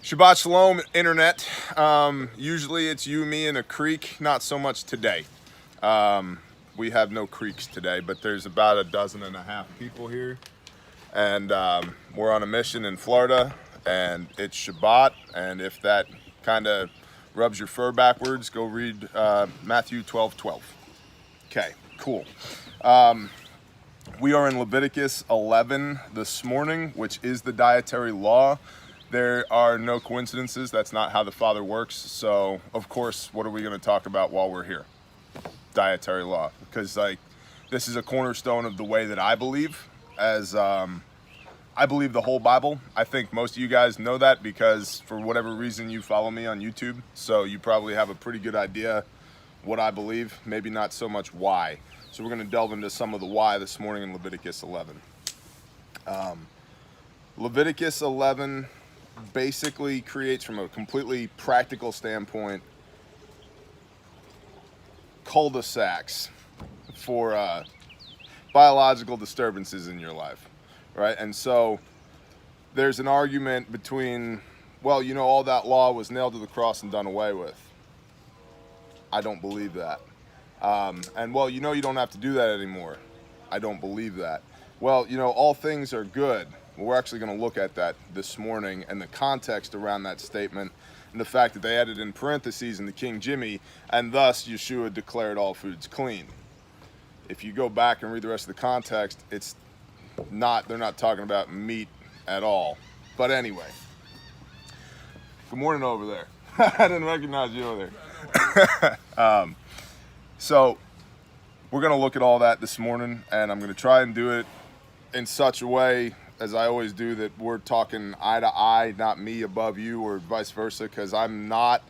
Shabbat Shalom, Internet. Usually it's you, me, and a creek. Not so much today. We have no creeks today, but there's about 12.5 people here. And we're on a mission in Florida, and it's Shabbat. And if that kind of rubs your fur backwards, go read Matthew 12:12. Okay, cool. We are in Leviticus 11 this morning, which is the dietary law. There are no coincidences. That's not how the Father works. So, of course, what are we going to talk about while we're here? Dietary law. Because, this is a cornerstone of the way that I believe, as I believe the whole Bible. I think most of you guys know that because, for whatever reason, you follow me on YouTube. So you probably have a pretty good idea what I believe, maybe not so much why. So we're going to delve into some of the why this morning in Leviticus 11. Leviticus 11 basically creates, from a completely practical standpoint, cul-de-sacs for biological disturbances in your life, right? And so there's an argument between, well, you know, all that law was nailed to the cross and done away with. I don't believe that. And, well, you know, you don't have to do that anymore. I don't believe that. Well, you know, all things are good. Well, we're actually going to look at that this morning and the context around that statement and the fact that they added in parentheses in the King Jimmy, and thus Yeshua declared all foods clean. If you go back and read the rest of the context, it's not, they're not talking about meat at all. But anyway, good morning over there. I didn't recognize you over there. So we're going to look at all that this morning, and I'm going to try and do it in such a way, as I always do, that we're talking eye to eye, not me above you or vice versa, because I'm not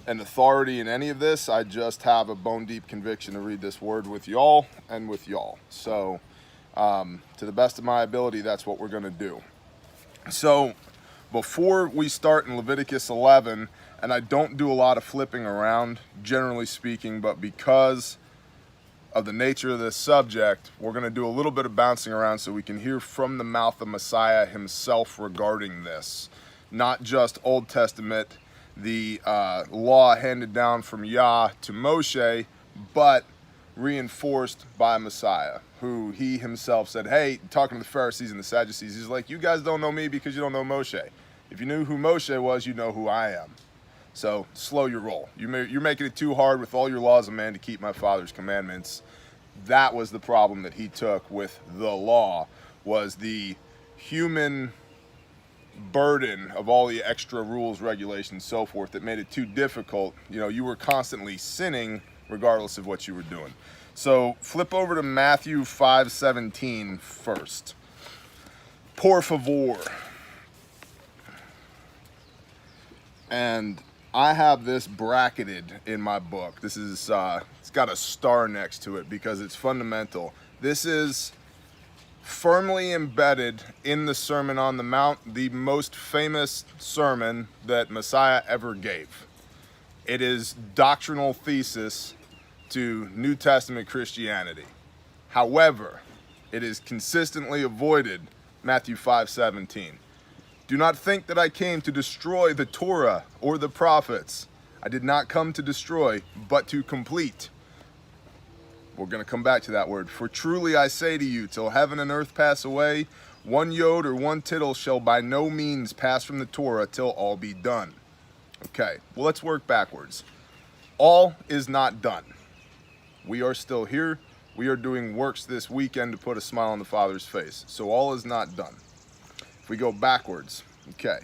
an authority in any of this. I just have a bone deep conviction to read this word with y'all and with y'all. So to the best of my ability, that's what we're going to do. So before we start in Leviticus 11, and I don't do a lot of flipping around, generally speaking, but because of the nature of this subject, we're going to do a little bit of bouncing around so we can hear from the mouth of Messiah himself regarding this. Not just Old Testament, the law handed down from Yah to Moshe, but reinforced by Messiah, who he himself said, hey, talking to the Pharisees and the Sadducees, he's like, you guys don't know me because you don't know Moshe. If you knew who Moshe was, you know who I am. So slow your roll. You're making it too hard with all your laws of man to keep my Father's commandments. That was the problem that he took with the law, was the human burden of all the extra rules, regulations, so forth, that made it too difficult. You know, you were constantly sinning regardless of what you were doing. So flip over to Matthew 5:17 first. Por favor. And I have this bracketed in my book. This is, it's got a star next to it because it's fundamental. This is firmly embedded in the Sermon on the Mount, the most famous sermon that Messiah ever gave. It is doctrinal thesis to New Testament Christianity. However, it is consistently avoided, Matthew 5:17. Do not think that I came to destroy the Torah or the prophets. I did not come to destroy, but to complete. We're going to come back to that word. For truly I say to you, till heaven and earth pass away, one yod or one tittle shall by no means pass from the Torah till all be done. Okay, well, let's work backwards. All is not done. We are still here. We are doing works this weekend to put a smile on the Father's face. So all is not done. If we go backwards, okay,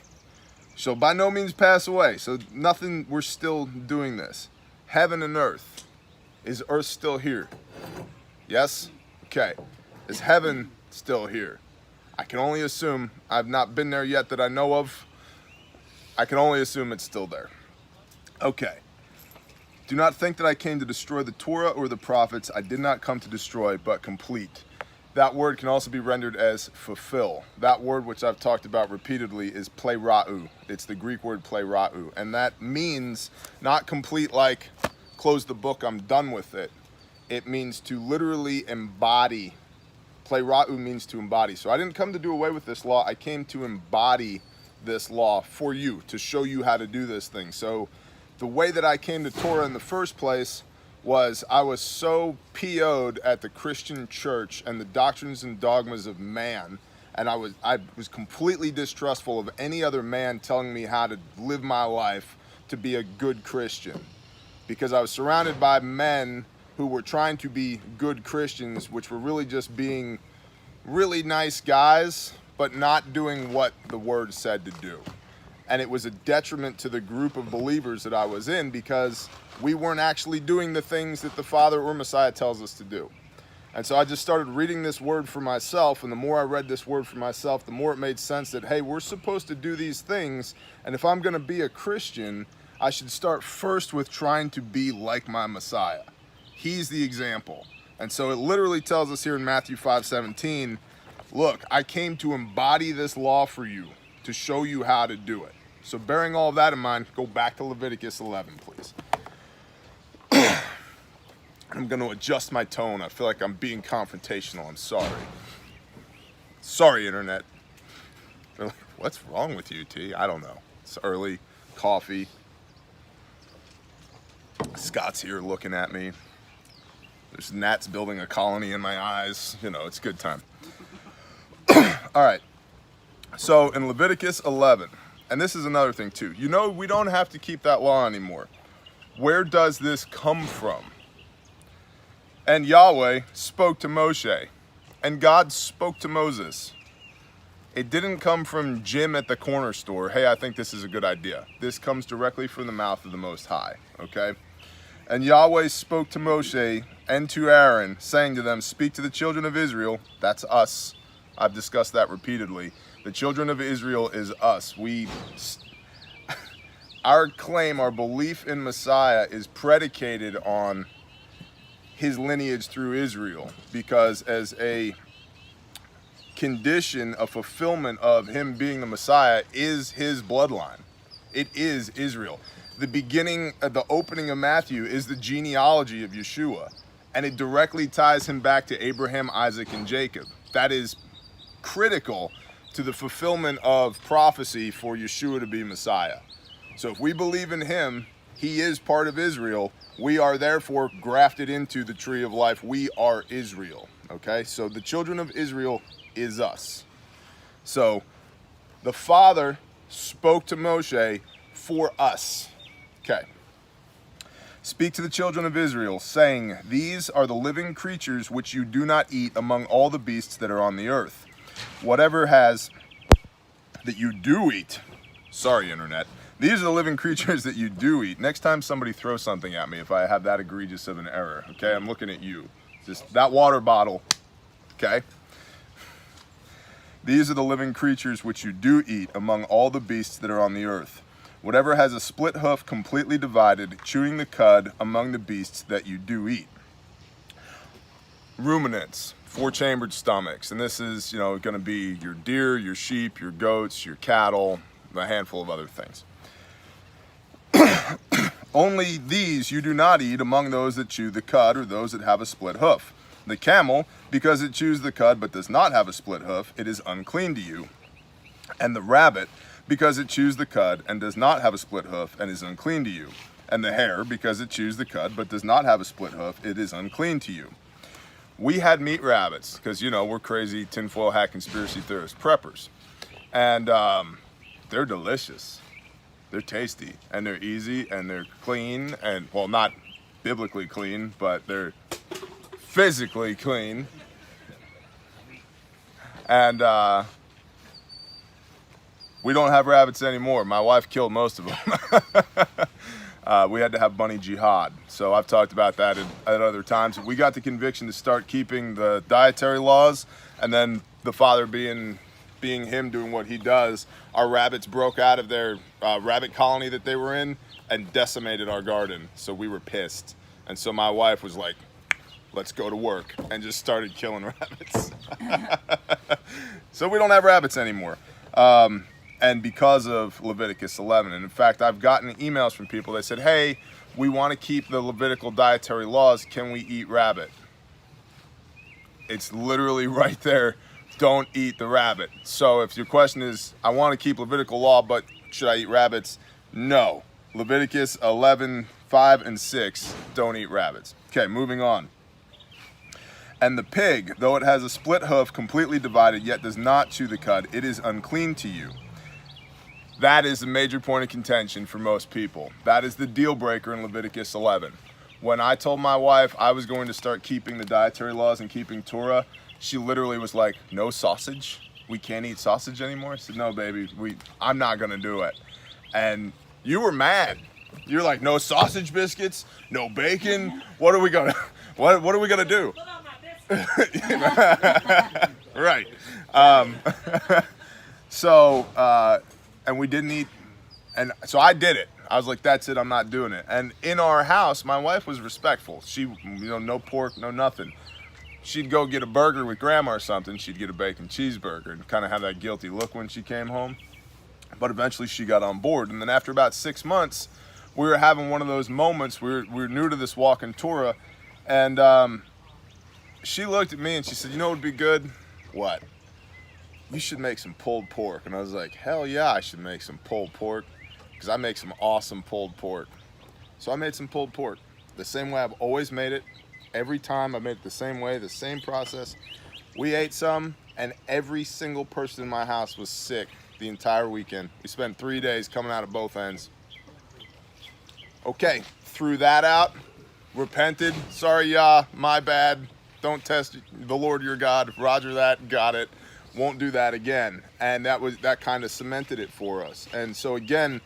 shall by no means pass away. So nothing, we're still doing this. Heaven and earth. Is earth still here? Yes? Okay. Is heaven still here? I can only assume. I've not been there yet that I know of. I can only assume it's still there. Okay. Do not think that I came to destroy the Torah or the prophets. I did not come to destroy, but complete. That word can also be rendered as fulfill. That word, which I've talked about repeatedly, is plerau. It's the Greek word plerau. And that means not complete like close the book, I'm done with it. It means to literally embody. Plerau means to embody. So I didn't come to do away with this law. I came to embody this law for you, to show you how to do this thing. So the way that I came to Torah in the first place was I was so PO'd at the Christian church and the doctrines and dogmas of man, and I was completely distrustful of any other man telling me how to live my life to be a good Christian, because I was surrounded by men who were trying to be good Christians, which were really just being really nice guys, but not doing what the word said to do. And it was a detriment to the group of believers that I was in, because we weren't actually doing the things that the Father or Messiah tells us to do. And so I just started reading this word for myself, and the more I read this word for myself, the more it made sense that, hey, we're supposed to do these things, and if I'm going to be a Christian, I should start first with trying to be like my Messiah. He's the example. And so it literally tells us here in Matthew 5:17, look, I came to embody this law for you, to show you how to do it. So bearing all of that in mind, go back to Leviticus 11, please. I'm going to adjust my tone. I feel like I'm being confrontational. I'm sorry. Sorry, Internet. They're like, what's wrong with you, T? I don't know. It's early. Coffee. Scott's here looking at me. There's gnats building a colony in my eyes. You know, it's a good time. All right. So in Leviticus 11, and this is another thing too. You know, we don't have to keep that law anymore. Where does this come from? And Yahweh spoke to Moshe, and God spoke to Moses. It didn't come from Jim at the corner store. Hey, I think this is a good idea. This comes directly from the mouth of the Most High, okay? And Yahweh spoke to Moshe and to Aaron, saying to them, speak to the children of Israel. That's us. I've discussed that repeatedly. The children of Israel is us. Our claim, our belief in Messiah is predicated on his lineage through Israel, because as a condition, a fulfillment of him being the Messiah is his bloodline. It is Israel. The beginning, the opening of Matthew is the genealogy of Yeshua, and it directly ties him back to Abraham, Isaac, and Jacob. That is critical to the fulfillment of prophecy for Yeshua to be Messiah. So if we believe in him, he is part of Israel. We are therefore grafted into the tree of life. We are Israel, okay? So the children of Israel is us. So the Father spoke to Moshe for us, okay? Speak to the children of Israel, saying, these are the living creatures which you do not eat among all the beasts that are on the earth. Whatever has that you do eat, sorry, Internet, these are the living creatures that you do eat. Next time somebody throws something at me, if I have that egregious of an error, okay? I'm looking at you. Just that water bottle, okay? These are the living creatures which you do eat among all the beasts that are on the earth. Whatever has a split hoof completely divided, chewing the cud among the beasts that you do eat. Ruminants, four-chambered stomachs. And this is, you know, going to be your deer, your sheep, your goats, your cattle, a handful of other things. Only these you do not eat among those that chew the cud or those that have a split hoof. The camel, because it chews the cud but does not have a split hoof, it is unclean to you. And the rabbit, because it chews the cud and does not have a split hoof and is unclean to you. And the hare, because it chews the cud but does not have a split hoof, it is unclean to you. We had meat rabbits, because, you know, we're crazy tinfoil hat conspiracy theorist preppers. And they're delicious. They're tasty, and they're easy, and they're clean, and, well, not biblically clean, but they're physically clean. And we don't have rabbits anymore. My wife killed most of them. We had to have bunny jihad. So I've talked about that at other times. We got the conviction to start keeping the dietary laws, and then the Father being him doing what he does, our rabbits broke out of their rabbit colony that they were in and decimated our garden. So we were pissed. And so my wife was like, let's go to work, and just started killing rabbits. So we don't have rabbits anymore. And because of Leviticus 11. And in fact, I've gotten emails from people that said, hey, we want to keep the Levitical dietary laws. Can we eat rabbit? It's literally right there don't eat the rabbit. So if your question is, I want to keep Levitical law, but should I eat rabbits? No. Leviticus 11:5 and 6, don't eat rabbits. Okay, moving on. And the pig, though it has a split hoof completely divided, yet does not chew the cud, it is unclean to you. That is a major point of contention for most people. That is the deal breaker in Leviticus 11. When I told my wife I was going to start keeping the dietary laws and keeping Torah, she literally was like, no sausage? We can't eat sausage anymore? I said, no, baby, I'm not going to do it. And you were mad. You're like, no sausage biscuits, no bacon. What are we gonna do? Put on my biscuits. Right. And we didn't eat, and so I did it. I was like, that's it, I'm not doing it. And in our house, my wife was respectful. She, no pork, no nothing. She'd go get a burger with grandma or something. She'd get a bacon cheeseburger and kind of have that guilty look when she came home. But eventually she got on board. And then after about 6 months, we were having one of those moments. We were new to this walk in Torah. And she looked at me and she said, you know what would be good? What? You should make some pulled pork. And I was like, hell yeah, I should make some pulled pork, because I make some awesome pulled pork. So I made some pulled pork the same way I've always made it. Every time I made it the same way, the same process. We ate some, and every single person in my house was sick the entire weekend. We spent 3 days coming out of both ends. Okay, threw that out, repented. Sorry, Yah, my bad. Don't test the Lord your God. Roger that, got it. Won't do that again. And that kind of cemented it for us. And so again,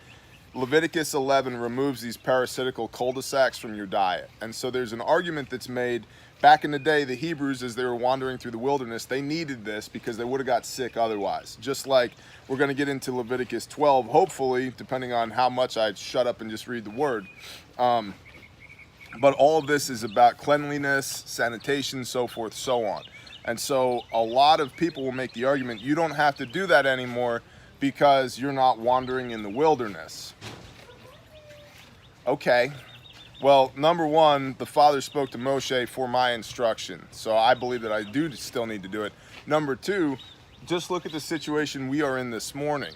Leviticus 11 removes these parasitical cul-de-sacs from your diet. And so there's an argument that's made. Back in the day, the Hebrews, as they were wandering through the wilderness, they needed this because they would have got sick otherwise. Just like we're going to get into Leviticus 12, hopefully, depending on how much I shut up and just read the word. But all of this is about cleanliness, sanitation, so forth, so on. And so a lot of people will make the argument, you don't have to do that anymore because you're not wandering in the wilderness. Okay. Well, number one, the Father spoke to Moshe for my instruction. So I believe that I do still need to do it. Number two, just look at the situation we are in this morning,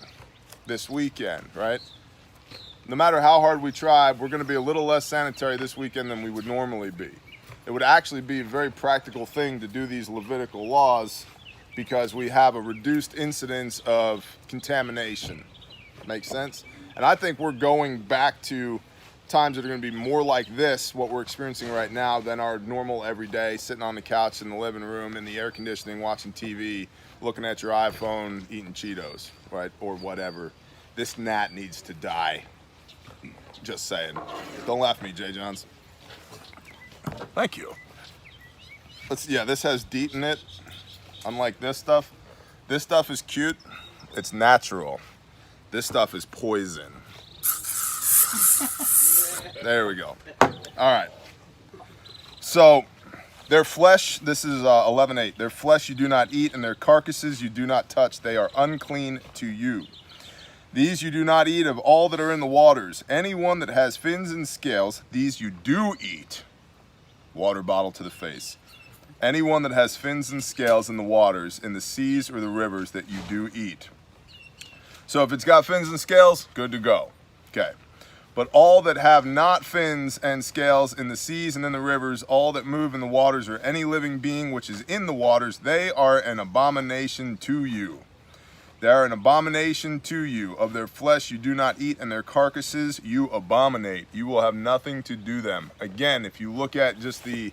this weekend, right? No matter how hard we try, we're going to be a little less sanitary this weekend than we would normally be. It would actually be a very practical thing to do these Levitical laws because we have a reduced incidence of contamination. Makes sense? And I think we're going back to times that are going to be more like this, what we're experiencing right now, than our normal everyday, sitting on the couch in the living room, in the air conditioning, watching TV, looking at your iPhone, eating Cheetos, right? Or whatever. This gnat needs to die. Just saying. Don't laugh at me, Jay Johns. Thank you. This has DEET in it. Unlike this stuff. This stuff is cute. It's natural. This stuff is poison. There we go. All right. So, their flesh, this is 11:8. Their flesh you do not eat, and their carcasses you do not touch. They are unclean to you. These you do not eat of all that are in the waters. Anyone that has fins and scales, these you do eat. Water bottle to the face. Anyone that has fins and scales in the waters, in the seas or the rivers, that you do eat. So if it's got fins and scales, good to go. Okay. But all that have not fins and scales in the seas and in the rivers, all that move in the waters, or any living being which is in the waters, they are an abomination to you. They are an abomination to you. Of their flesh you do not eat, and their carcasses you abominate. You will have nothing to do them. Again, if you look at just the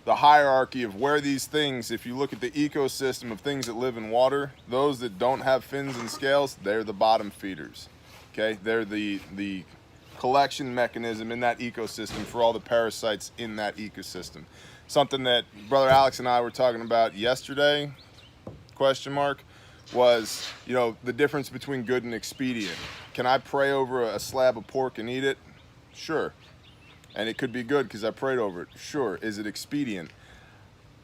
hierarchy of where these things, if you look at the ecosystem of things that live in water, those that don't have fins and scales, they're the bottom feeders. Okay, they're the collection mechanism in that ecosystem for all the parasites in that ecosystem. Something that Brother Alex and I were talking about yesterday, was, the difference between good and expedient. Can I pray over a slab of pork and eat it? Sure. And it could be good because I prayed over it. Sure. Is it expedient?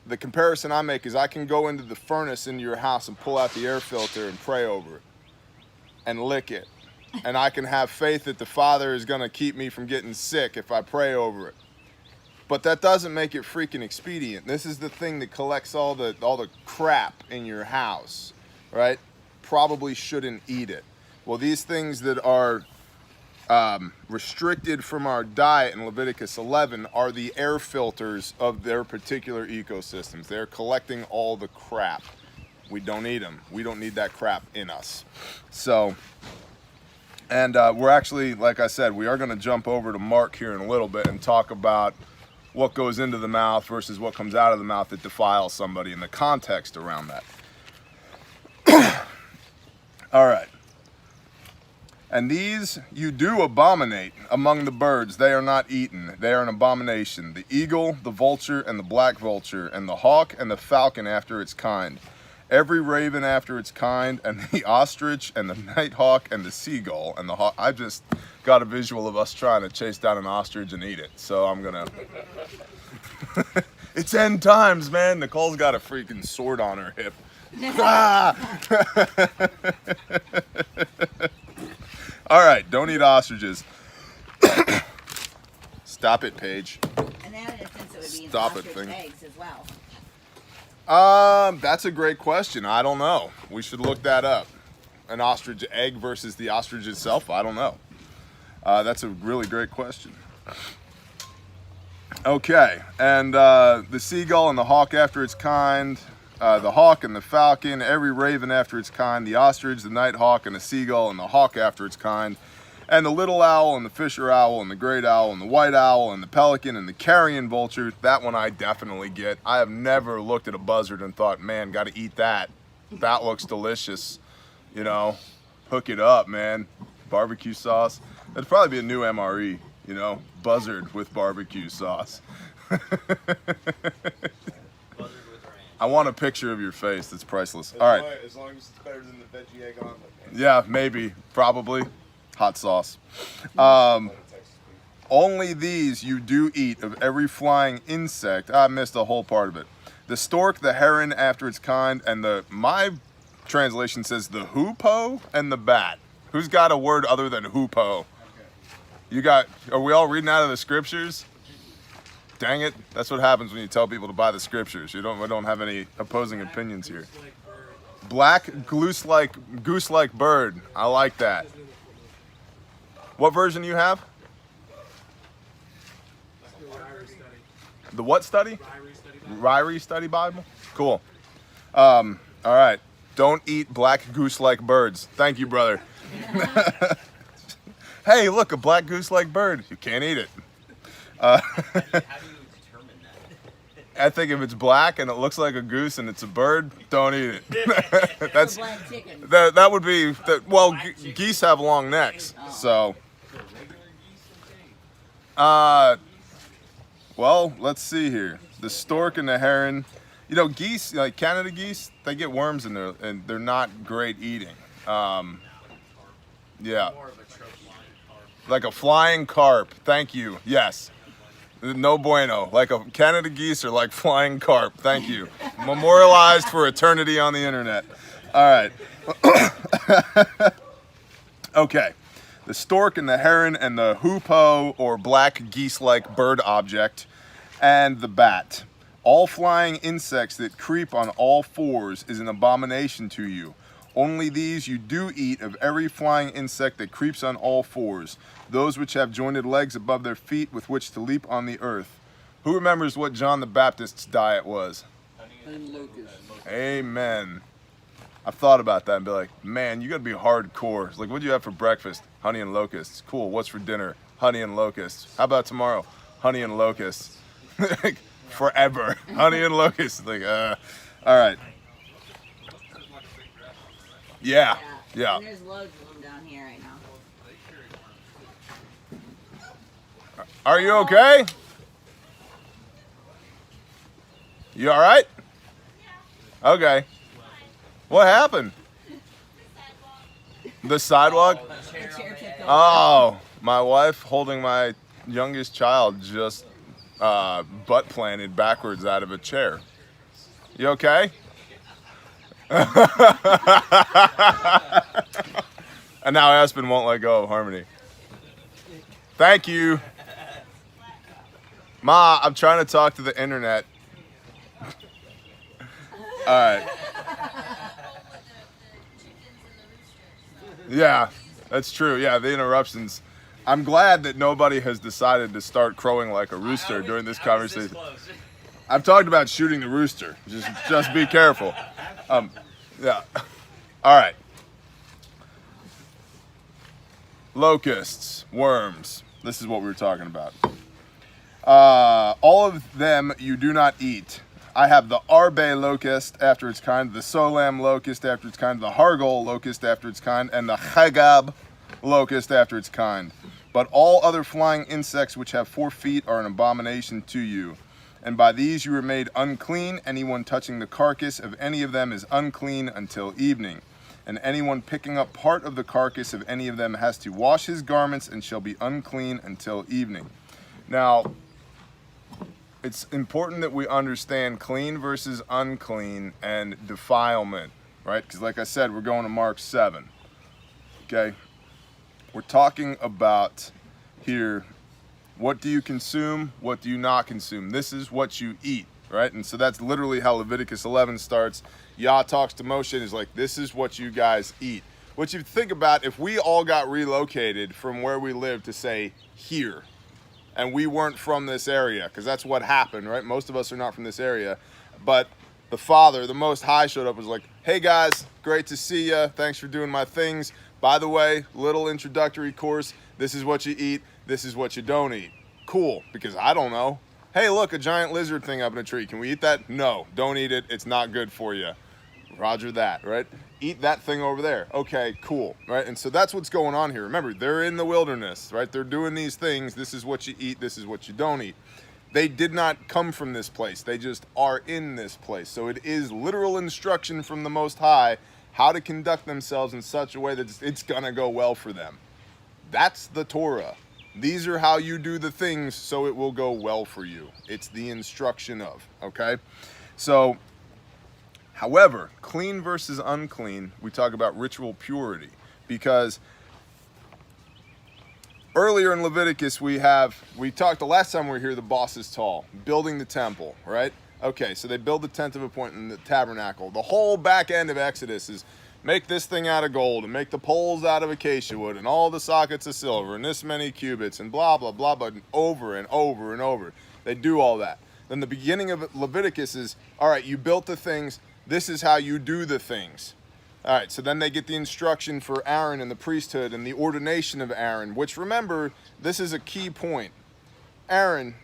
The comparison I make is I can go into the furnace into your house and pull out the air filter and pray over it and lick it. And I can have faith that the Father is going to keep me from getting sick if I pray over it. But that doesn't make it freaking expedient. This is the thing that collects all the crap in your house, right? Probably shouldn't eat it. Well, these things that are restricted from our diet in Leviticus 11 are the air filters of their particular ecosystems. They're collecting all the crap. We don't need them. We don't need that crap in us. So, and we're actually, like I said, we are going to jump over to Mark here in a little bit and talk about what goes into the mouth versus what comes out of the mouth that defiles somebody and the context around that. All right. And these you do abominate among the birds. They are not eaten. They are an abomination. The eagle, the vulture, and the black vulture, and the hawk and the falcon after its kind. Every raven after its kind, and the ostrich, and the nighthawk, and the seagull, and the hawk. I just got a visual of us trying to chase down an ostrich and eat it. So I'm gonna... It's end times, man. Nicole's got a freaking sword on her hip. Ah! All right, don't eat ostriches. Stop it, Paige. In that instance, it would be Stop it, ostrich thing. eggs as well. That's a great question. I don't know. We should look that up. An ostrich egg versus the ostrich itself? I don't know. That's a really great question. Okay, and the seagull and the hawk after its kind, the hawk and the falcon, every raven after its kind, the ostrich, the nighthawk, and the seagull and the hawk after its kind, and the little owl and the fisher owl and the great owl and the white owl and the pelican and the carrion vulture. That one I definitely get. I have never looked at a buzzard and thought, man, got to eat that. That looks delicious. You know, hook it up, man. Barbecue sauce. That'd probably be a new MRE, you know, buzzard with barbecue sauce. I want a picture of your face. That's priceless. All right. As long as it's better than the veggie egg omelet. Yeah, maybe. Probably. Hot sauce. Only these you do eat of every flying insect. I missed a whole part of it. The stork, the heron after its kind, and my translation says the hoopoe and the bat. Who's got a word other than hoopoe? You got, are we all reading out of the scriptures? Dang it. That's what happens when you tell people to buy the scriptures. We don't have any opposing opinions here. Black goose-like bird. I like that. What version do you have? The what study? Ryrie Study Bible. Cool. All right. Don't eat black goose-like birds. Thank you, brother. Hey, look, a black goose-like bird. You can't eat it. How do you determine that? I think if it's black and it looks like a goose and it's a bird, don't eat it. That's Black chicken. that would be well. Geese have long necks, so. Well, let's see here. The stork and the heron. You know, geese, like Canada geese, they get worms in there, and they're not great eating. Yeah. Like a flying carp. Thank you. Yes. No bueno. Like a Canada geese are like flying carp. Thank you. Memorialized for eternity on the internet. All right. Okay. The stork and the heron and the hoopoe or black geese-like bird object and the bat. All flying insects that creep on all fours is an abomination to you. Only these you do eat of every flying insect that creeps on all fours, those which have jointed legs above their feet with which to leap on the earth. Who remembers what John the Baptist's diet was? And locust. Amen. I've thought about that and be like, man, you gotta be hardcore. It's like, what'd you have for breakfast? Honey and locusts. Cool. What's for dinner? Honey and locusts. How about tomorrow? Honey and locusts. Like, forever. Honey and locusts. Like, all right. Yeah. Yeah. And there's loads of them down here right now. Are you okay? You all right? Okay. What happened? The sidewalk? The chair tipped over. Oh, my wife holding my youngest child just butt planted backwards out of a chair. You okay? And now Aspen won't let go of Harmony. Thank you. Ma, I'm trying to talk to the internet. All right. Yeah, that's true. Yeah, the interruptions. I'm glad that nobody has decided to start crowing like a rooster during this conversation. I've talked about shooting the rooster. Just be careful. Yeah. All right. Locusts, worms. This is what we were talking about. All of them you do not eat. I have the Arbe locust after its kind, the Solam locust after its kind, the Hargol locust after its kind, and the Chagab locust after its kind. But all other flying insects which have 4 feet are an abomination to you. And by these you are made unclean. Anyone touching the carcass of any of them is unclean until evening. And anyone picking up part of the carcass of any of them has to wash his garments and shall be unclean until evening. Now, it's important that we understand clean versus unclean and defilement, right? Because like I said, we're going to Mark 7, okay? We're talking about here, what do you consume, what do you not consume? This is what you eat, right? And so that's literally how Leviticus 11 starts. Yah talks to Moshe and is like, this is what you guys eat. What you think about, if we all got relocated from where we live to say here, and we weren't from this area, because that's what happened, right? Most of us are not from this area, but the Father, the Most High, showed up and was like, hey guys, great to see ya. Thanks for doing my things. By the way, little introductory course. This is what you eat. This is what you don't eat. Cool, because I don't know. Hey, look, a giant lizard thing up in a tree. Can we eat that? No, don't eat it. It's not good for you. Roger that, right? Eat that thing over there. Okay, cool, right? And so that's what's going on here. Remember, they're in the wilderness, right? They're doing these things. This is what you eat. This is what you don't eat. They did not come from this place. They just are in this place. So it is literal instruction from the Most High how to conduct themselves in such a way that it's going to go well for them. That's the Torah. These are how you do the things so it will go well for you. It's the instruction of, okay? So, however, clean versus unclean, we talk about ritual purity, because earlier in Leviticus we talked the last time we were here, the boss is tall, building the temple, right? Okay, so they build the tent of appointment, the tabernacle. The whole back end of Exodus is make this thing out of gold and make the poles out of acacia wood and all the sockets of silver and this many cubits and blah, blah, blah, but over and over and over. They do all that. Then the beginning of Leviticus is, all right, you built the things. This is how you do the things. All right, so then they get the instruction for Aaron and the priesthood and the ordination of Aaron, which, remember, this is a key point. Aaron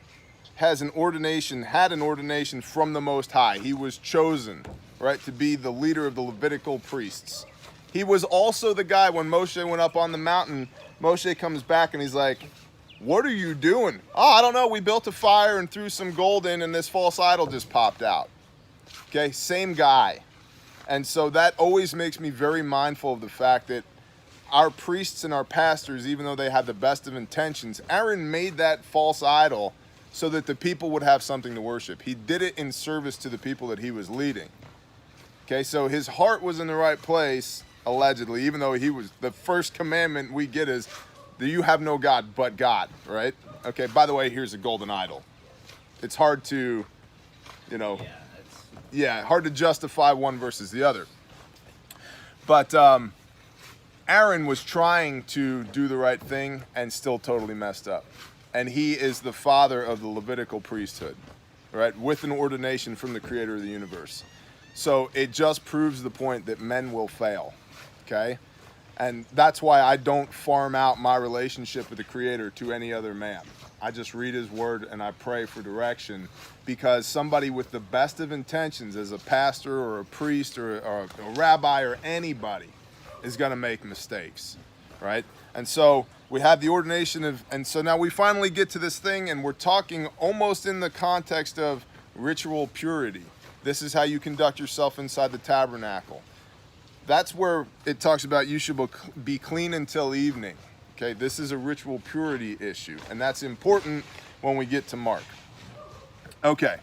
had an ordination from the Most High. He was chosen, right, to be the leader of the Levitical priests. He was also the guy when Moshe went up on the mountain. Moshe comes back and he's like, what are you doing? Oh, I don't know. We built a fire and threw some gold in and this false idol just popped out. Okay, same guy. And so that always makes me very mindful of the fact that our priests and our pastors, even though they had the best of intentions, Aaron made that false idol so that the people would have something to worship. He did it in service to the people that he was leading. Okay, so his heart was in the right place, allegedly, even though he was, the first commandment we get is, that you have no God but God, right? Okay, by the way, here's a golden idol. It's hard to, hard to justify one versus the other. But Aaron was trying to do the right thing and still totally messed up. And he is the father of the Levitical priesthood, right? With an ordination from the creator of the universe. So it just proves the point that men will fail, okay? And that's why I don't farm out my relationship with the creator to any other man. I just read his word and I pray for direction, because somebody with the best of intentions as a pastor or a priest or a rabbi or anybody is going to make mistakes, right? And so we have the ordination of, and so now we finally get to this thing and we're talking almost in the context of ritual purity. This is how you conduct yourself inside the tabernacle. That's where it talks about you should be clean until evening. Okay, this is a ritual purity issue, and that's important when we get to Mark. Okay.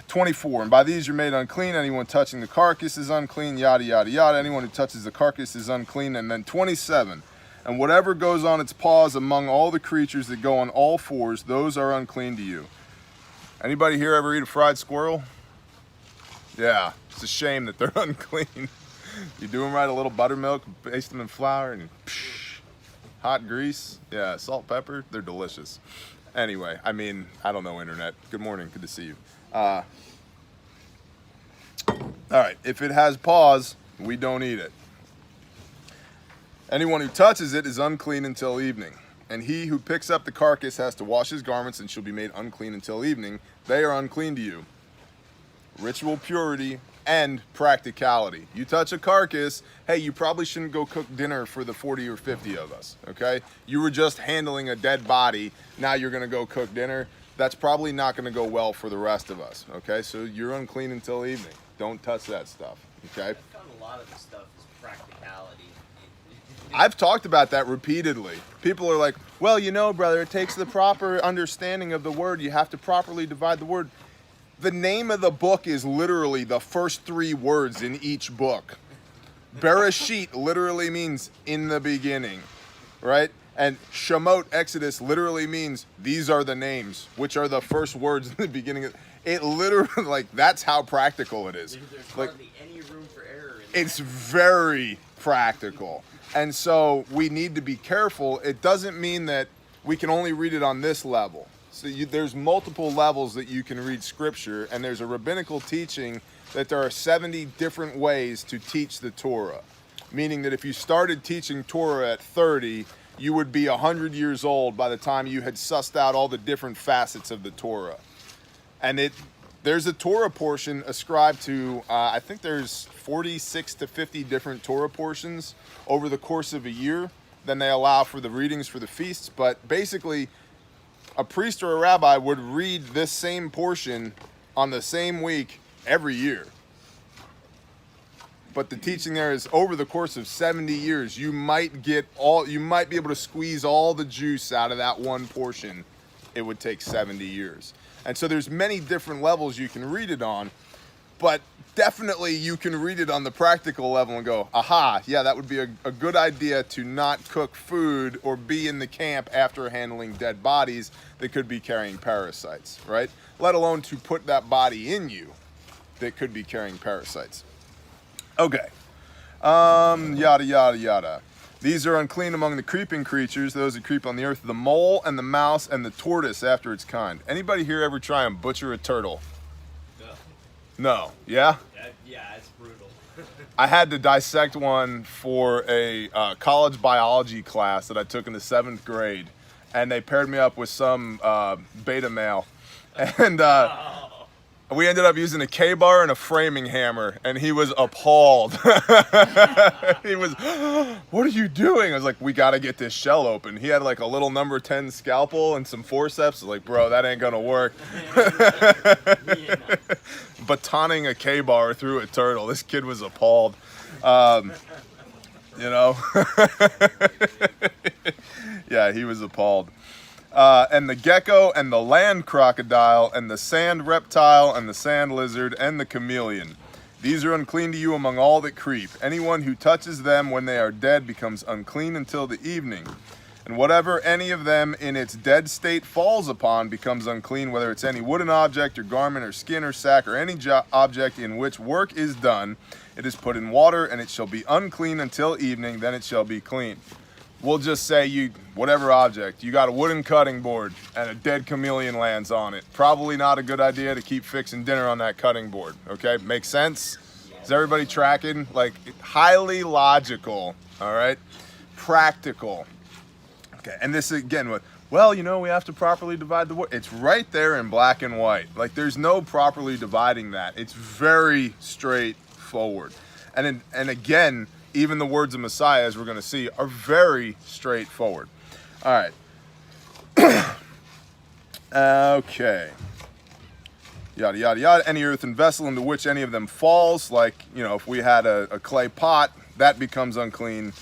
24, and by these you're made unclean. Anyone touching the carcass is unclean, yada, yada, yada. Anyone who touches the carcass is unclean. And then 27, And whatever goes on its paws among all the creatures that go on all fours, those are unclean to you. Anybody here ever eat a fried squirrel? Yeah, it's a shame that they're unclean. You do them right, a little buttermilk, baste them in flour, and hot grease. Yeah, salt, pepper, they're delicious. Anyway, I mean, I don't know internet. Good morning, good to see you. All right, if it has paws, we don't eat it. Anyone who touches it is unclean until evening. And he who picks up the carcass has to wash his garments and shall be made unclean until evening. They are unclean to you. Ritual purity and practicality. You touch a carcass, hey, you probably shouldn't go cook dinner for the 40 or 50 of us, okay? You were just handling a dead body, now you're gonna go cook dinner. That's probably not gonna go well for the rest of us, okay? So you're unclean until evening. Don't touch that stuff, okay? I found a lot of the stuff is practicality. I've talked about that repeatedly. People are like, well, you know, brother, it takes the proper understanding of the word. You have to properly divide the word. The name of the book is literally the first 3 words in each book. Bereshit literally means in the beginning, right? And Shemot, Exodus, literally means these are the names, which are the first words in the beginning. It literally, like, that's how practical it is. There's Like, hardly any room for error in it's very practical. And so we need to be careful. It doesn't mean that we can only read it on this level. So there's multiple levels that you can read scripture, and there's a rabbinical teaching that there are 70 different ways to teach the Torah. Meaning that if you started teaching Torah at 30, you would be 100 years old by the time you had sussed out all the different facets of the Torah. And there's a Torah portion ascribed to, I think there's 46 to 50 different Torah portions over the course of a year. Then they allow for the readings for the feasts. But basically, a priest or a rabbi would read this same portion on the same week every year. But the teaching there is over the course of 70 years, you might be able to squeeze all the juice out of that one portion. It would take 70 years. And so there's many different levels you can read it on, but definitely you can read it on the practical level and go, aha, yeah, that would be a good idea to not cook food or be in the camp after handling dead bodies that could be carrying parasites, right? Let alone to put that body in you that could be carrying parasites. Okay, yada, yada, yada. These are unclean among the creeping creatures, those that creep on the earth, the mole and the mouse and the tortoise after its kind. Anybody here ever try and butcher a turtle? No. Yeah? Yeah, it's brutal. I had to dissect one for a college biology class that I took in the 7th grade, and they paired me up with some beta male, and we ended up using a K-bar and a framing hammer, and he was appalled. He was, what are you doing? I was like, we got to get this shell open. He had like a little number 10 scalpel and some forceps. I was like, bro, that ain't gonna work. Batoning a K-bar through a turtle. This kid was appalled. You know? Yeah, he was appalled. And the gecko and the land crocodile and the sand reptile and the sand lizard and the chameleon. These are unclean to you among all that creep. Anyone who touches them when they are dead becomes unclean until the evening. And whatever any of them in its dead state falls upon becomes unclean, whether it's any wooden object or garment or skin or sack or any object in which work is done. It is put in water, and it shall be unclean until evening, then it shall be clean. We'll just say whatever object, you got a wooden cutting board and a dead chameleon lands on it. Probably not a good idea to keep fixing dinner on that cutting board, okay? Makes sense? Is everybody tracking? Like, highly logical, all right? Practical. Okay, and this again, well, you know, we have to properly divide the word. It's right there in black and white. Like, there's no properly dividing that. It's very straightforward. And again, even the words of Messiah, as we're going to see, are very straightforward. All right. Okay. Yada, yada, yada. Any earthen vessel into which any of them falls, like, you know, if we had a clay pot, that becomes unclean.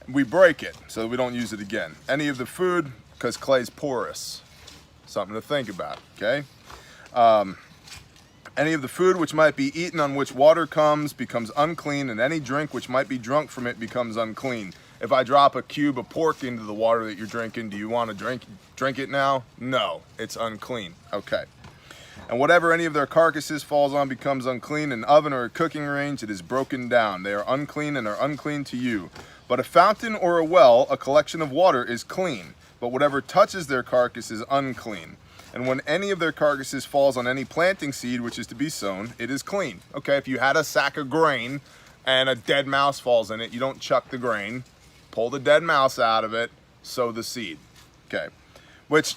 We break it so that we don't use it again. Any of the food, because clay's porous. Something to think about, okay? Any of the food which might be eaten on which water comes becomes unclean, and any drink which might be drunk from it becomes unclean. If I drop a cube of pork into the water that you're drinking, do you want to drink it now? No, it's unclean. Okay. And whatever any of their carcasses falls on becomes unclean. In an oven or a cooking range, it is broken down. They are unclean and are unclean to you. But a fountain or a well, a collection of water, is clean. But whatever touches their carcass is unclean. And when any of their carcasses falls on any planting seed which is to be sown, it is clean. Okay, if you had a sack of grain and a dead mouse falls in it, you don't chuck the grain, pull the dead mouse out of it, sow the seed. Okay, which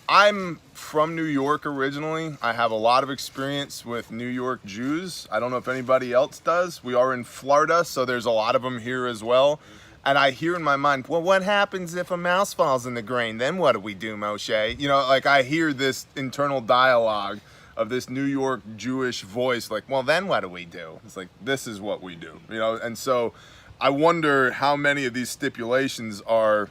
I'm from New York originally. I have a lot of experience with New York Jews. I don't know if anybody else does. We are in Florida, so there's a lot of them here as well. And I hear in my mind, well, what happens if a mouse falls in the grain? Then what do we do, Moshe? You know, like I hear this internal dialogue of this New York Jewish voice, like, well, then what do we do? It's like, this is what we do, you know? And so I wonder how many of these stipulations are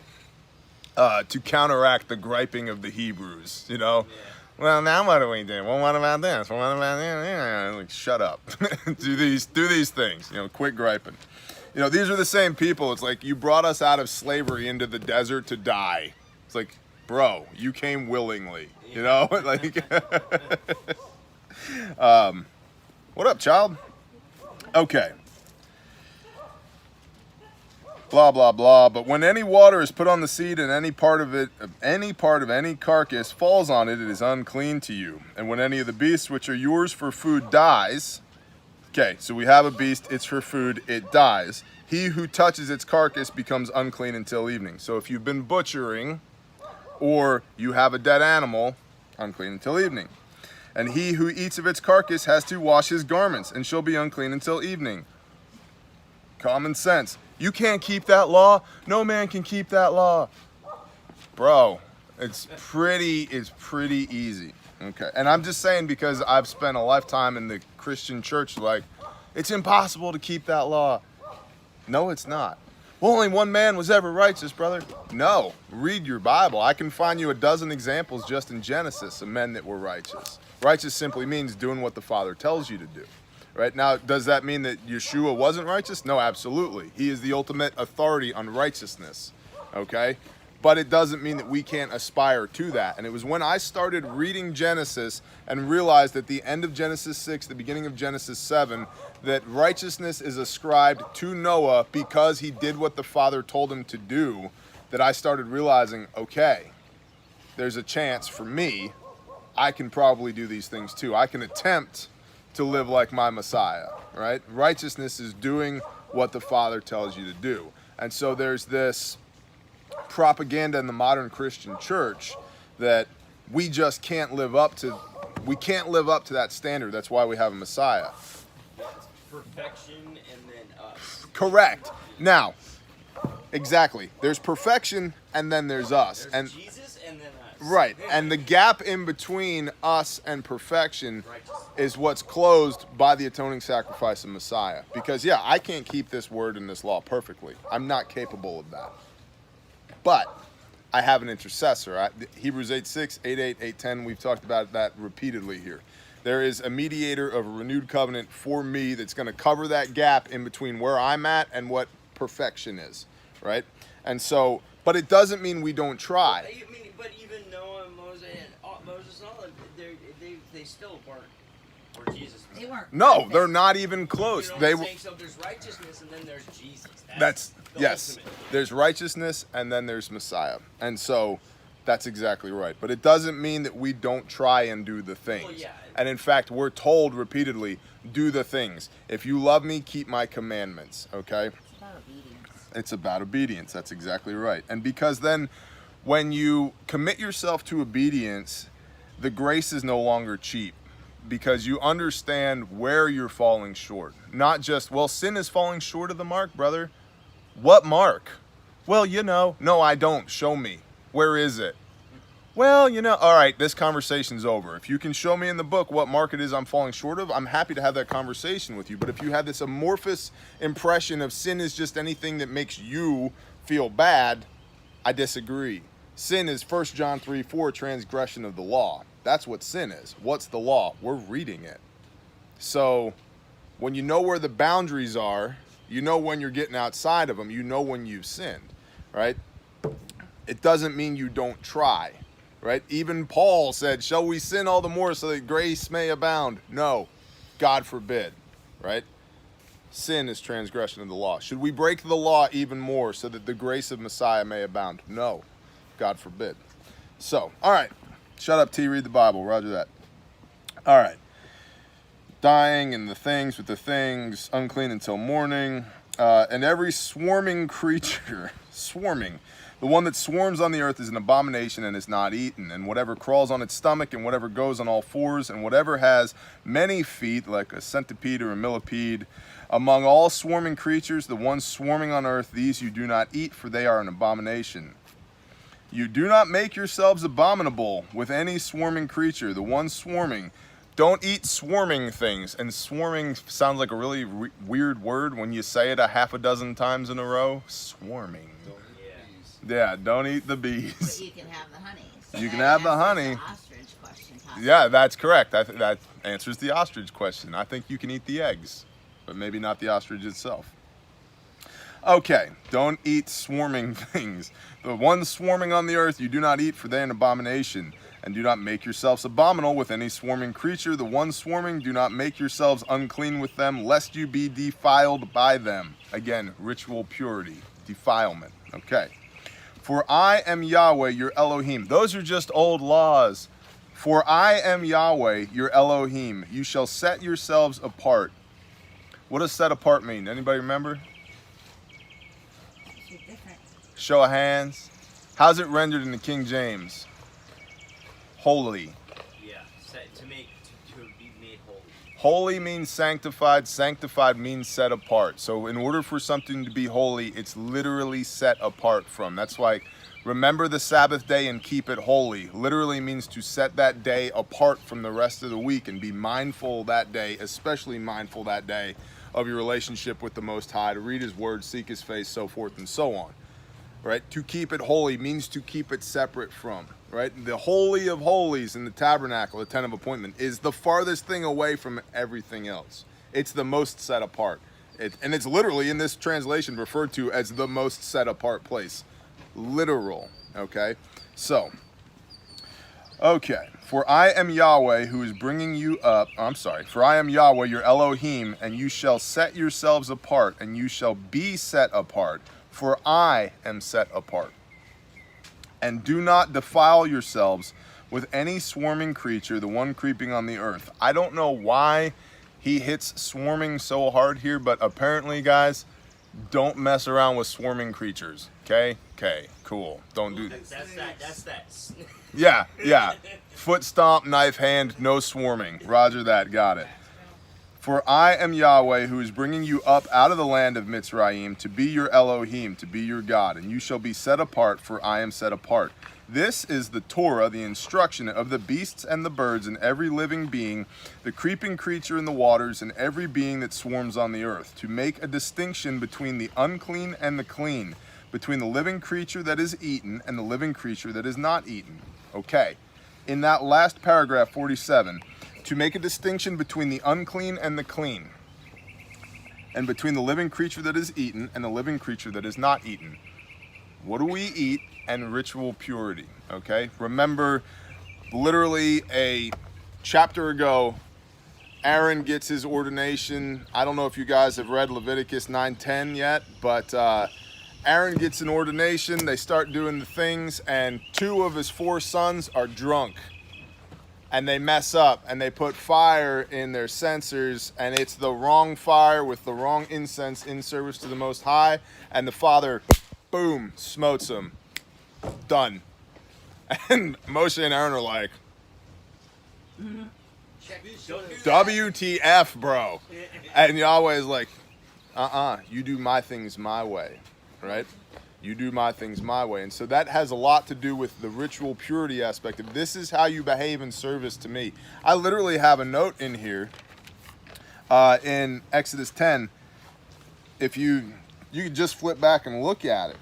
to counteract the griping of the Hebrews, you know? Yeah. Well, now what do we do? Well, what about this? Well, what about that? Like, shut up. do these things, you know, quit griping. You know, these are the same people. It's like, you brought us out of slavery into the desert to die. It's like, bro, you came willingly, you know? Like, what up, child? Okay. Blah, blah, blah. But when any water is put on the seed and any part of any carcass falls on it, it is unclean to you. And when any of the beasts which are yours for food dies, okay, so we have a beast, it's for food, it dies. He who touches its carcass becomes unclean until evening. So if you've been butchering or you have a dead animal, unclean until evening. And he who eats of its carcass has to wash his garments and shall be unclean until evening. Common sense. You can't keep that law. No man can keep that law. Bro, it's pretty easy. Okay, and I'm just saying because I've spent a lifetime in the Christian church, like, it's impossible to keep that law. No, it's not. Well, only one man was ever righteous, brother. No, read your Bible. I can find you a dozen examples just in Genesis of men that were righteous. Righteous simply means doing what the Father tells you to do. Right? Now, does that mean that Yeshua wasn't righteous? No, absolutely. He is the ultimate authority on righteousness. Okay? But it doesn't mean that we can't aspire to that. And it was when I started reading Genesis and realized at the end of Genesis 6, the beginning of Genesis 7, that righteousness is ascribed to Noah because he did what the Father told him to do, that I started realizing, okay, there's a chance for me, I can probably do these things too. I can attempt to live like my Messiah, right? Righteousness is doing what the Father tells you to do. And so there's this propaganda in the modern Christian church that we just can't live up to. We can't live up to that standard. That's why we have a Messiah. Yeah, it's perfection and then us. Correct. Now, exactly. There's perfection and then there's us. There's and Jesus and then us. Right. And the gap in between us and perfection is what's closed by the atoning sacrifice of Messiah. Because, yeah, I can't keep this word and this law perfectly. I'm not capable of that. But I have an intercessor. Hebrews 8:6, 8:8, 8:10, we've talked about that repeatedly here. There is a mediator of a renewed covenant for me that's going to cover that gap in between where I'm at and what perfection is, right? And so, but it doesn't mean we don't try. But even Noah and Moses and all they still weren't where Jesus was. They weren't. No, perfect. they're not even close. You know They what I'm saying? So there's righteousness and then there's Jesus. That's the yes. ultimate. There's righteousness and then there's Messiah. And so that's exactly right. But it doesn't mean that we don't try and do the things. Well, yeah. And in fact, we're told repeatedly, do the things. If you love me, keep my commandments, okay? It's about obedience. It's about obedience. That's exactly right. And because then when you commit yourself to obedience, the grace is no longer cheap because you understand where you're falling short. Not just, well, sin is falling short of the mark, brother. What mark? Well, you know, no, I don't. Show me. Where is it? Well, you know, all right, this conversation's over. If you can show me in the book what mark it is I'm falling short of, I'm happy to have that conversation with you. But if you have this amorphous impression of sin is just anything that makes you feel bad, I disagree. Sin is 1 John 3:4, transgression of the law. That's what sin is. What's the law? We're reading it. So when you know where the boundaries are, you know when you're getting outside of them, you know when you've sinned, right? It doesn't mean you don't try, right? Even Paul said, shall we sin all the more so that grace may abound? No, God forbid, right? Sin is transgression of the law. Should we break the law even more so that the grace of Messiah may abound? No, God forbid. So, all right, shut up, T, read the Bible, roger that. All right. Dying and the things with the things, unclean until morning, and every swarming creature, swarming, the one that swarms on the earth is an abomination and is not eaten, and whatever crawls on its stomach and whatever goes on all fours and whatever has many feet, like a centipede or a millipede, among all swarming creatures, the ones swarming on earth, these you do not eat, for they are an abomination. You do not make yourselves abominable with any swarming creature, the one swarming. Don't eat swarming things. And swarming sounds like a really weird word when you say it a half a dozen times in a row. Swarming. Yeah, don't eat the bees. But you can have the honey. So You can that have the answers honey. The ostrich question, possibly. Yeah, that's correct. That answers the ostrich question. I think you can eat the eggs, but maybe not the ostrich itself. Okay, don't eat swarming things. The ones swarming on the earth you do not eat, for they are an abomination. And do not make yourselves abominable with any swarming creature. The ones swarming, do not make yourselves unclean with them, lest you be defiled by them. Again, ritual purity, defilement. Okay. For I am Yahweh, your Elohim. Those are just old laws. For I am Yahweh, your Elohim. You shall set yourselves apart. What does set apart mean? Anybody remember? It's different. Show of hands. How's it rendered in the King James? Holy. Yeah, to be made holy. Holy means sanctified. Sanctified means set apart. So in order for something to be holy, it's literally set apart from. That's why remember the Sabbath day and keep it holy. Literally means to set that day apart from the rest of the week and be mindful that day, especially mindful that day of your relationship with the Most High, to read His Word, seek His face, so forth and so on. Right? To keep it holy means to keep it separate from. Right? The Holy of Holies in the tabernacle, the tent of appointment, is the farthest thing away from everything else. It's the most set apart. And it's literally in this translation referred to as the most set apart place. Literal. Okay? So, okay. For I am Yahweh who is bringing you up. For I am Yahweh your Elohim, and you shall set yourselves apart, and you shall be set apart. For I am set apart. And do not defile yourselves with any swarming creature, the one creeping on the earth. I don't know why he hits swarming so hard here, but apparently, guys, don't mess around with swarming creatures. Okay? Okay, cool. Don't do that. That's that. Yeah. Foot stomp, knife hand, no swarming. Roger that, got it. For I am Yahweh who is bringing you up out of the land of Mitzrayim to be your Elohim, to be your God, and you shall be set apart, for I am set apart. This is the Torah, the instruction of the beasts and the birds and every living being, the creeping creature in the waters and every being that swarms on the earth, to make a distinction between the unclean and the clean, between the living creature that is eaten and the living creature that is not eaten. Okay, in that last paragraph, 47, to make a distinction between the unclean and the clean, and between the living creature that is eaten and the living creature that is not eaten. What do we eat? And ritual purity, okay? Remember, literally a chapter ago, Aaron gets his ordination. I don't know if you guys have read Leviticus 9:10 yet, but Aaron gets an ordination. They start doing the things, and 2 of his 4 sons are drunk. And they mess up, and they put fire in their censers, and it's the wrong fire with the wrong incense in service to the Most High, and the father, boom, smotes them. Done. And Moshe and Aaron are like, WTF, bro. And Yahweh is like, you do my things my way, right? You do my things my way. And so that has a lot to do with the ritual purity aspect of this is how you behave in service to me. I literally have a note in here in Exodus 10. If you could just flip back and look at it.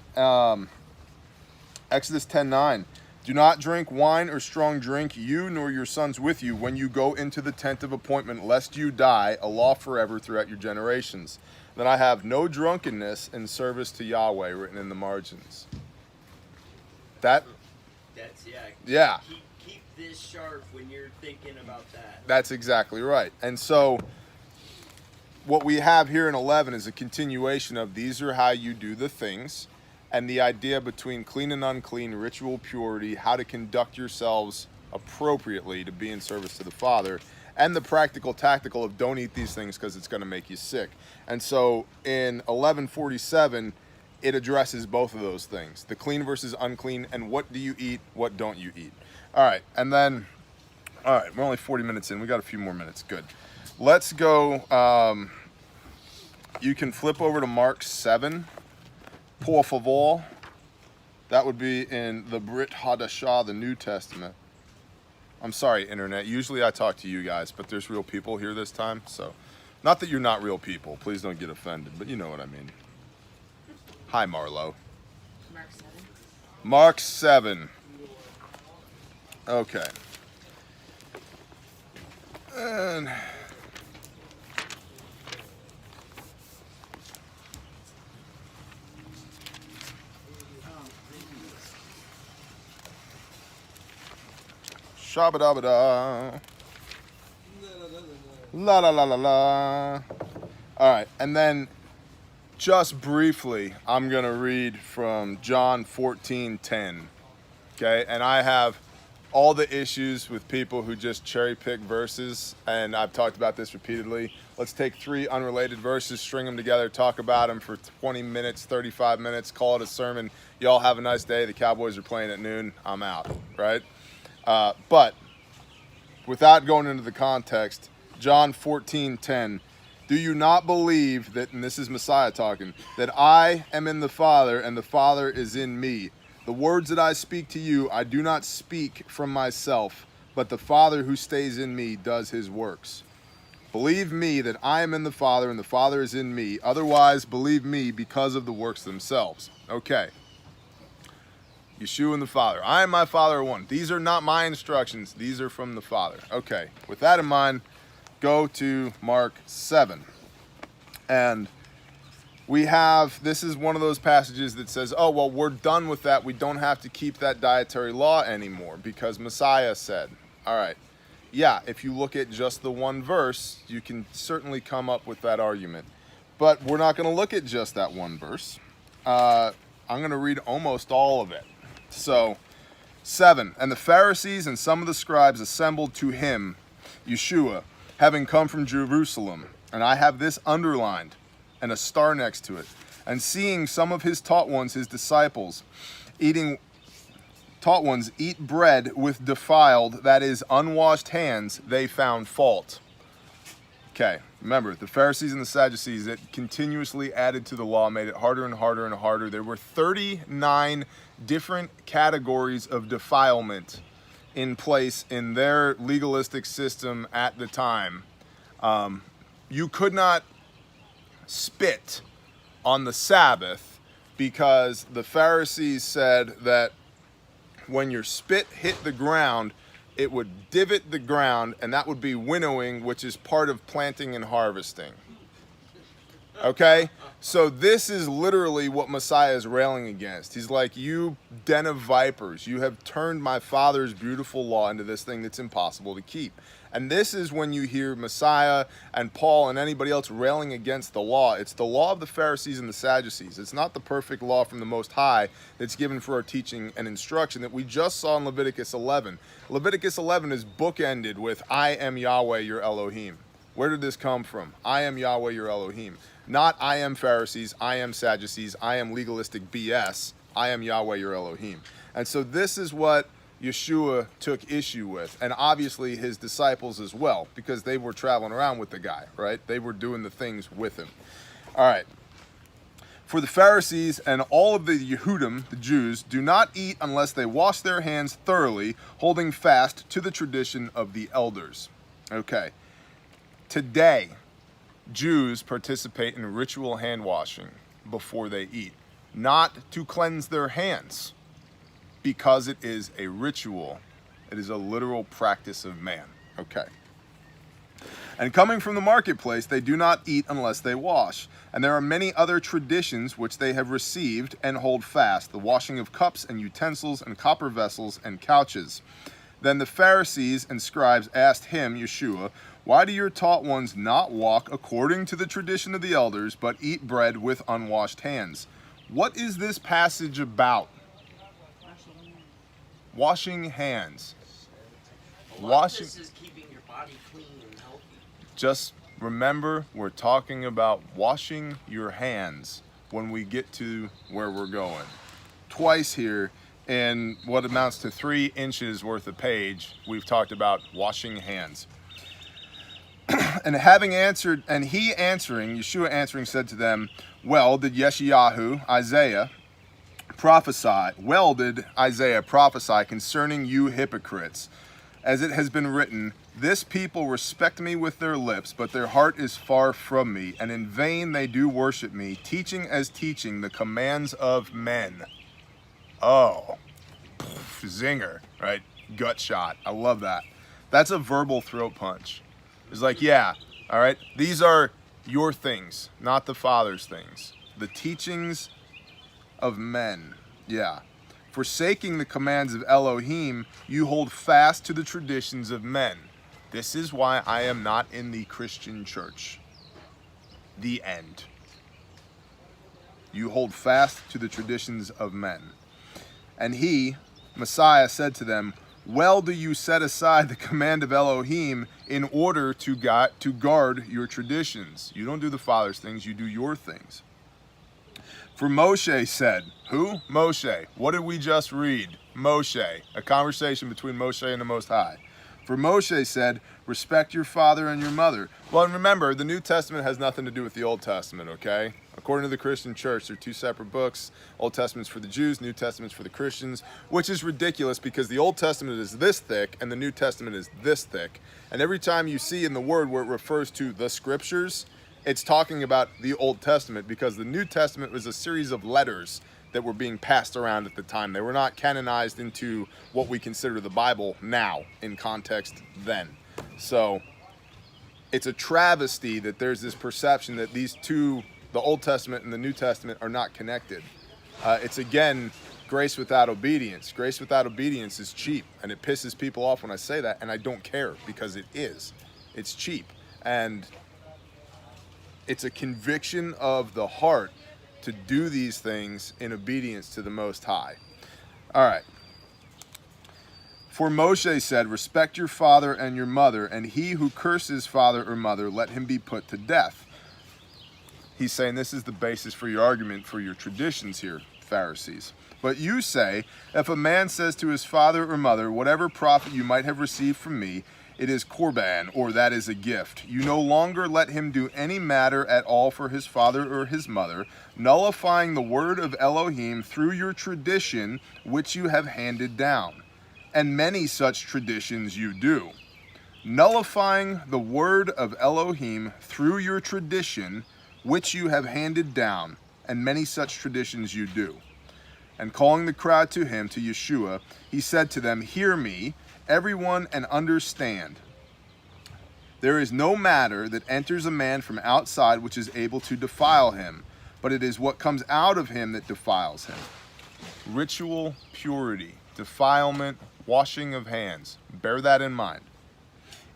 Exodus 10:9. Do not drink wine or strong drink, you nor your sons with you, when you go into the tent of appointment, lest you die, a law forever throughout your generations. Then I have no drunkenness in service to Yahweh, written in the margins. That's Yeah. Keep this sharp when you're thinking about that. That's exactly right. And so what we have here in 11 is a continuation of these are how you do the things, and the idea between clean and unclean, ritual purity, how to conduct yourselves appropriately to be in service to the Father, and the practical tactical of don't eat these things because it's going to make you sick. And so in 11:47, it addresses both of those things, the clean versus unclean, and what do you eat, what don't you eat. All right, and then, all right, we're only 40 minutes in. We got a few more minutes. Good. Let's go. You can flip over to Mark 7. Por favor. That would be in the Brit Hadashah, the New Testament. I'm sorry, Internet. Usually I talk to you guys, but there's real people here this time. So, not that you're not real people. Please don't get offended, but you know what I mean. Hi, Marlo. Mark 7. Mark 7. Okay. And shabba-dabba-da. La la la la la. All right, and then just briefly, I'm gonna read from John 14:10. Okay, and I have all the issues with people who just cherry pick verses, and I've talked about this repeatedly. Let's take 3 unrelated verses, string them together, talk about them for 20 minutes, 35 minutes, call it a sermon. Y'all have a nice day. The Cowboys are playing at noon. I'm out, right? But without going into the context, John 14:10, do you not believe that, and this is Messiah talking, that I am in the Father and the Father is in me? The words that I speak to you, I do not speak from myself, but the Father who stays in me does his works. Believe me that I am in the Father and the Father is in me. Otherwise, believe me because of the works themselves. Okay. Yeshua and the Father. I and my Father are one. These are not my instructions. These are from the Father. Okay. With that in mind, go to Mark 7. And we have, this is one of those passages that says, oh, well, we're done with that. We don't have to keep that dietary law anymore because Messiah said. All right. Yeah, if you look at just the one verse, you can certainly come up with that argument. But we're not going to look at just that one verse. I'm going to read almost all of it. So, 7, and the Pharisees and some of the scribes assembled to him, Yeshua, having come from Jerusalem. And I have this underlined and a star next to it. And seeing some of his taught ones, his disciples, eat bread with defiled, that is, unwashed hands, they found fault. Okay, remember, the Pharisees and the Sadducees that continuously added to the law made it harder and harder and harder. There were 39 different categories of defilement in place in their legalistic system at the time. You could not spit on the Sabbath because the Pharisees said that when your spit hit the ground, it would divot the ground, and that would be winnowing, which is part of planting and harvesting. Okay? So this is literally what Messiah is railing against. He's like, you den of vipers, you have turned my Father's beautiful law into this thing that's impossible to keep. And this is when you hear Messiah and Paul and anybody else railing against the law. It's the law of the Pharisees and the Sadducees. It's not the perfect law from the Most High that's given for our teaching and instruction that we just saw in Leviticus 11. Leviticus 11 is bookended with, I am Yahweh your Elohim. Where did this come from? I am Yahweh your Elohim. Not I am Pharisees, I am Sadducees, I am legalistic BS. I am Yahweh your Elohim. And so this is what Yeshua took issue with, and obviously his disciples as well, because they were traveling around with the guy, right? They were doing the things with him. All right. For the Pharisees and all of the Yehudim, the Jews, do not eat unless they wash their hands thoroughly, holding fast to the tradition of the elders. Okay. Today, Jews participate in ritual hand washing before they eat, not to cleanse their hands. because it is a ritual. It is a literal practice of man. Okay. And coming from the marketplace, they do not eat unless they wash. And there are many other traditions which they have received and hold fast, the washing of cups and utensils and copper vessels and couches. Then the Pharisees and scribes asked him, Yeshua, why do your taught ones not walk according to the tradition of the elders, but eat bread with unwashed hands? What is this passage about? Washing hands. A lot of this is keeping your body clean and healthy. Just remember, we're talking about washing your hands when we get to where we're going. Twice here in what amounts to 3 inches worth of page, we've talked about washing hands. And Yeshua answering said to them, well, did Isaiah prophesy concerning you hypocrites? As it has been written, this people respect me with their lips, but their heart is far from me, and in vain they do worship me, teaching the commands of men. Oh, zinger, right? Gut shot. I love that. That's a verbal throat punch. It's like, yeah, all right, these are your things, not the Father's things. The teachings of men. Yeah. Forsaking the commands of Elohim, you hold fast to the traditions of men. This is why I am not in the Christian church. The end. You hold fast to the traditions of men. And he, Messiah, said to them, well do you set aside the command of Elohim in order to guard your traditions. You don't do the Father's things, you do your things. For Moshe said, who? Moshe. What did we just read? Moshe. A conversation between Moshe and the Most High. For Moshe said, respect your father and your mother. Well, and remember, the New Testament has nothing to do with the Old Testament, okay? According to the Christian church, they're 2 separate books. Old Testament's for the Jews, New Testament's for the Christians, which is ridiculous because the Old Testament is this thick and the New Testament is this thick. And every time you see in the word where it refers to the scriptures, it's talking about the Old Testament because the New Testament was a series of letters that were being passed around at the time. They were not canonized into what we consider the Bible now in context then. So it's a travesty that there's this perception that these two, the Old Testament and the New Testament, are not connected. It's again, grace without obedience. Grace without obedience is cheap, and it pisses people off when I say that, and I don't care because it is. It's cheap, and it's a conviction of the heart to do these things in obedience to the Most High. All right. For Moshe said, respect your father and your mother, and he who curses father or mother, let him be put to death. He's saying this is the basis for your argument for your traditions here, Pharisees. But you say, if a man says to his father or mother, whatever profit you might have received from me, it is korban, or that is a gift. You no longer let him do any matter at all for his father or his mother, nullifying the word of Elohim through your tradition, which you have handed down. And many such traditions you do. Nullifying the word of Elohim through your tradition, which you have handed down, and many such traditions you do. And calling the crowd to him, to Yeshua, he said to them, hear me, everyone, and understand. There is no matter that enters a man from outside which is able to defile him, but it is what comes out of him that defiles him. Ritual purity, defilement, washing of hands. Bear that in mind.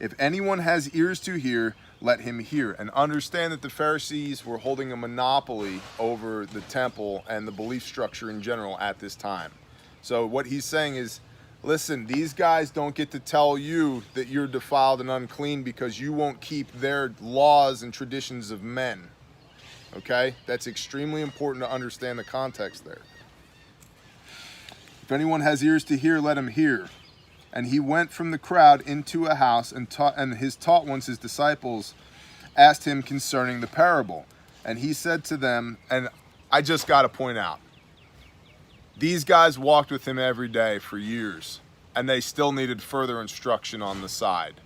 If anyone has ears to hear, let him hear. And understand that the Pharisees were holding a monopoly over the temple and the belief structure in general at this time. So what he's saying is, listen, these guys don't get to tell you that you're defiled and unclean because you won't keep their laws and traditions of men. Okay? That's extremely important to understand the context there. If anyone has ears to hear, let him hear. And he went from the crowd into a house and taught, and his taught ones, his disciples, asked him concerning the parable. And he said to them, and I just got to point out, these guys walked with him every day for years, and they still needed further instruction on the side.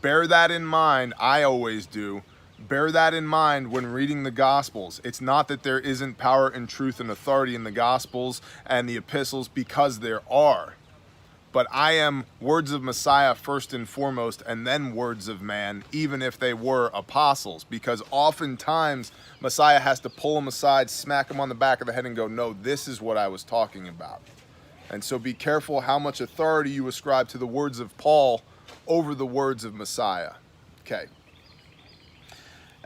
Bear that in mind, I always do, Bear that in mind when reading the Gospels. It's not that there isn't power and truth and authority in the Gospels and the epistles, because there are. But I am words of Messiah first and foremost, and then words of man, even if they were apostles. Because oftentimes Messiah has to pull them aside, smack them on the back of the head and go, no, this is what I was talking about. And so be careful how much authority you ascribe to the words of Paul over the words of Messiah. Okay.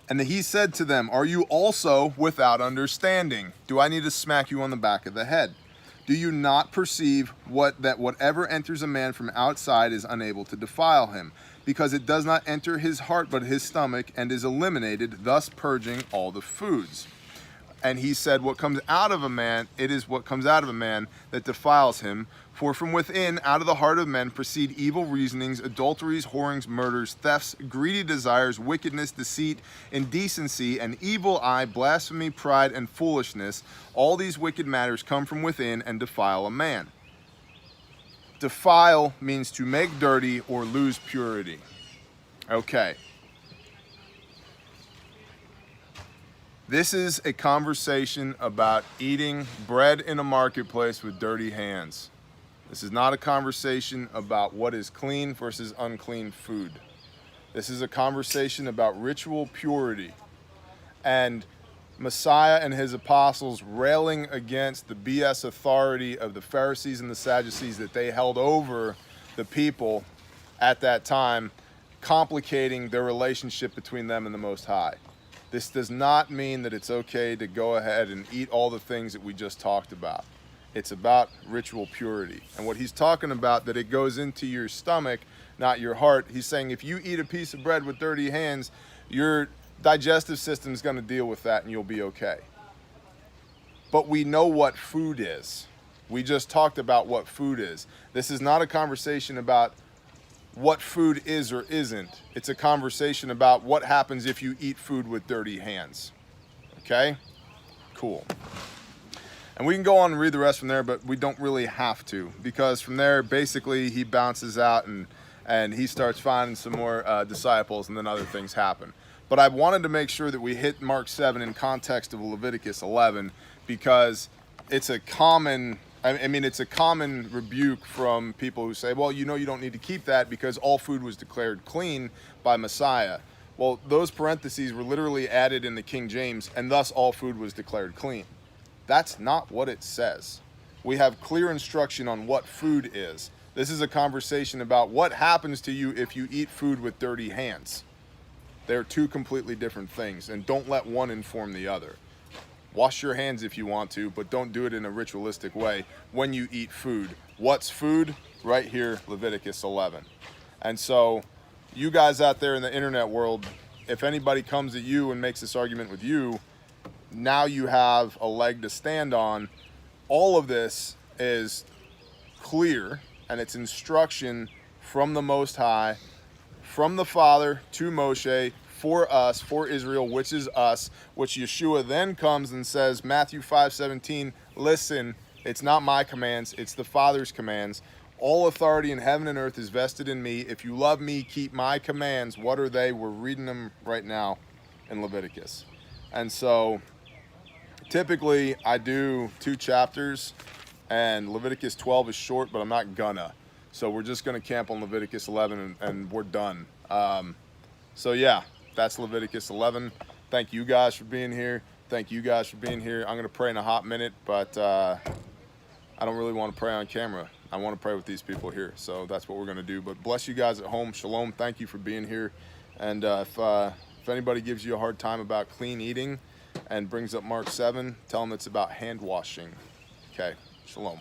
And he said to them, are you also without understanding? Do I need to smack you on the back of the head? Do you not perceive that whatever enters a man from outside is unable to defile him? Because it does not enter his heart but his stomach, and is eliminated, thus purging all the foods. And he said, what comes out of a man, it is what comes out of a man that defiles him. For from within, out of the heart of men, proceed evil reasonings, adulteries, whorings, murders, thefts, greedy desires, wickedness, deceit, indecency, an evil eye, blasphemy, pride, and foolishness. All these wicked matters come from within and defile a man. Defile means to make dirty or lose purity. Okay. This is a conversation about eating bread in a marketplace with dirty hands. This is not a conversation about what is clean versus unclean food. This is a conversation about ritual purity and Messiah and his apostles railing against the BS authority of the Pharisees and the Sadducees that they held over the people at that time, complicating their relationship between them and the Most High. This does not mean that it's okay to go ahead and eat all the things that we just talked about. It's about ritual purity. And what he's talking about, that it goes into your stomach, not your heart. He's saying if you eat a piece of bread with dirty hands, your digestive system is going to deal with that and you'll be okay. But we know what food is. We just talked about what food is. This is not a conversation about what food is or isn't. It's a conversation about what happens if you eat food with dirty hands. Okay? Cool. And we can go on and read the rest from there, but we don't really have to, because from there, basically, he bounces out and he starts finding some more disciples, and then other things happen. But I wanted to make sure that we hit Mark 7 in context of Leviticus 11, because it's a common, it's a common rebuke from people who say, well, you don't need to keep that because all food was declared clean by Messiah. Well, those parentheses were literally added in the King James, and thus all food was declared clean. That's not what it says. We have clear instruction on what food is. This is a conversation about what happens to you if you eat food with dirty hands. They're two completely different things, and don't let one inform the other. Wash your hands if you want to, but don't do it in a ritualistic way when you eat food. What's food? Right here, Leviticus 11. And so, you guys out there in the internet world, if anybody comes at you and makes this argument with you, now you have a leg to stand on. All of this is clear, and it's instruction from the Most High, from the Father to Moshe, for us, for Israel, which is us, which Yeshua then comes and says, Matthew 5:17, listen, it's not my commands, it's the Father's commands. All authority in heaven and earth is vested in me. If you love me, keep my commands. What are they? We're reading them right now in Leviticus. And so typically I do 2 chapters, and Leviticus 12 is short, but I'm not gonna. So we're just gonna camp on Leviticus 11 and we're done. So yeah, that's Leviticus 11. Thank you guys for being here. Thank you guys for being here. I'm gonna pray in a hot minute, but I don't really want to pray on camera. I want to pray with these people here. So that's what we're gonna do. But bless you guys at home. Shalom. Thank you for being here. And if anybody gives you a hard time about clean eating and brings up Mark 7, tell them it's about hand washing. Okay, shalom.